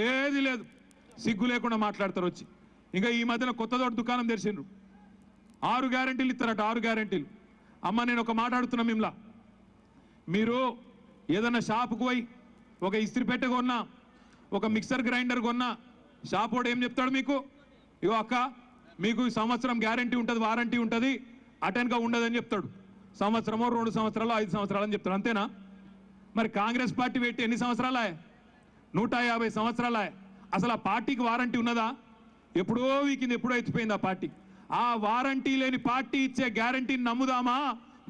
ఏది లేదు, సిగ్గు లేకుండా మాట్లాడతారు వచ్చి. ఇంకా ఈ మధ్యన కొత్తదోటి దుకాణం తెరిచిండ్రు, 6 గ్యారెంటీలు ఇస్తారట, 6 గ్యారెంటీలు. అమ్మ నేను ఒక మాట్లాడుతున్నా మిమ్లా, మీరు ఏదన్నా షాపుకు పోయి ఒక ఇస్త్రీ పెట్టె కొన్నా, ఒక మిక్సర్ గ్రైండర్ కొన్నా, షాప్ వాడు ఏం చెప్తాడు మీకు, ఇగో అక్క మీకు సంవత్సరం గ్యారెంటీ ఉంటుంది, వారంటీ ఉంటుంది, అటెన్గా ఉండదని చెప్తాడు. సంవత్సరమో 2 సంవత్సరాలు 5 సంవత్సరాలు అని చెప్తాడు, అంతేనా? మరి కాంగ్రెస్ పార్టీ పెట్టి ఎన్ని సంవత్సరాలే? 150 సంవత్సరాలే. అసలు ఆ పార్టీకి వారంటీ ఉన్నదా? ఎప్పుడో వీకింది, ఎప్పుడో ఎత్తిపోయింది ఆ పార్టీ. ఆ వారంటీ లేని పార్టీ ఇచ్చే గ్యారంటీని నమ్ముదామా,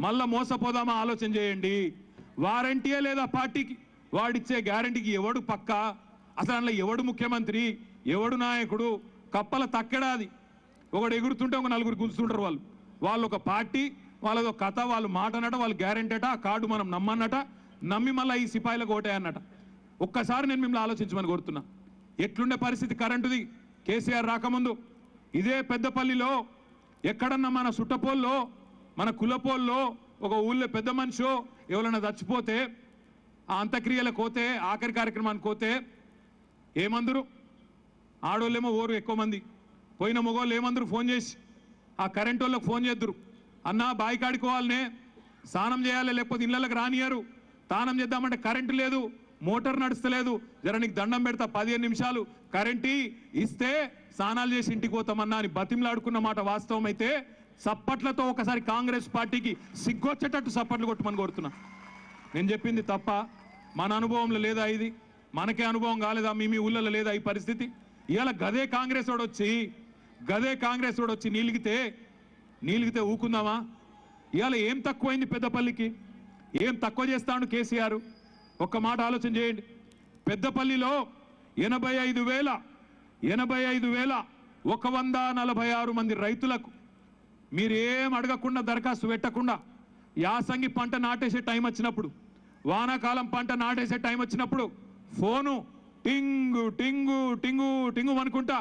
మళ్ళా మోసపోదామా ఆలోచన చేయండి. వారంటీయే లేదా పార్టీకి, వాడిచ్చే గ్యారంటీకి ఎవడు పక్కా, అసలు అందులో ఎవడు ముఖ్యమంత్రి, ఎవడు నాయకుడు? కప్పల తక్కెడాది. ఒకడు ఎగురుతుంటే ఒక 4 గుంజుతుంటారు వాళ్ళు. వాళ్ళు ఒక పార్టీ, వాళ్ళదో కథ, వాళ్ళు మాట అన్నట, వాళ్ళు గ్యారంటీ అట, ఆ కార్డు మనం నమ్మన్నట, నమ్మి మళ్ళీ ఈ సిపాయిలకు ఓటే అన్నట. ఒక్కసారి నేను మిమ్మల్ని ఆలోచించమని కోరుతున్నా. ఎట్లుండే పరిస్థితి కరెంటుది కేసీఆర్ రాకముందు? ఇదే పెద్దపల్లిలో ఎక్కడన్నా మన సుట్టపోల్లో, మన కులపోల్లో ఒక ఊళ్ళో పెద్ద మనిషి ఎవరైనా చచ్చిపోతే ఆ అంత్యక్రియలకు పోతే, ఆఖరి కార్యక్రమానికి పోతే ఏమందరు? ఆడోళ్ళేమో ఓరు ఎక్కువ మంది, పోయిన మగవాళ్ళు ఏమందరు ఫోన్ చేసి ఆ కరెంట్ వాళ్ళకి ఫోన్ చేద్దరు, అన్నా బావి కాడుకోవాలనే, స్నానం చేయాలి, లేకపోతే ఇళ్ళకి రానియారు, స్నానం చేద్దామంటే కరెంటు లేదు, మోటార్ నడుస్తలేదు, జర నీకు దండం పెడతా 15 నిమిషాలు కరెంటు ఇస్తే స్నానాలు చేసి ఇంటికి పోతామన్నా అని బతిమలాడుకున్న మాట వాస్తవం అయితే చప్పట్లతో ఒకసారి కాంగ్రెస్ పార్టీకి సిగ్గొచ్చేటట్టు చప్పట్లు కొట్టమని కోరుతున్నా. నేను చెప్పింది తప్ప? మన అనుభవంలో లేదా ఇది? మనకే అనుభవం కాలేదా? మీ ఊళ్ళలో లేదా ఈ పరిస్థితి? ఇవాళ గదే కాంగ్రెస్ వాడు వచ్చి నీలిగితే ఊకుందామా? ఇవాళ ఏం తక్కువైంది పెద్దపల్లికి? ఏం తక్కువ చేస్తాడు కేసీఆర్? ఒక్క మాట ఆలోచన చేయండి. పెద్దపల్లిలో 85,146 మంది రైతులకు మీరేం అడగకుండా, దరఖాస్తు పెట్టకుండా, యాసంగి పంట నాటేసే టైం వచ్చినప్పుడు, వానాకాలం పంట నాటేసే టైం వచ్చినప్పుడు ఫోను టింగు టింగు టింగు టింగు అనుకుంటా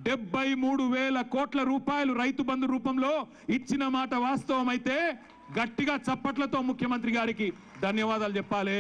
73,000 కోట్ల రూపాయలు రైతు బంధు రూపంలో ఇచ్చిన మాట వాస్తవం అయితే గట్టిగా చప్పట్లతో ముఖ్యమంత్రి గారికి ధన్యవాదాలు చెప్పాలి.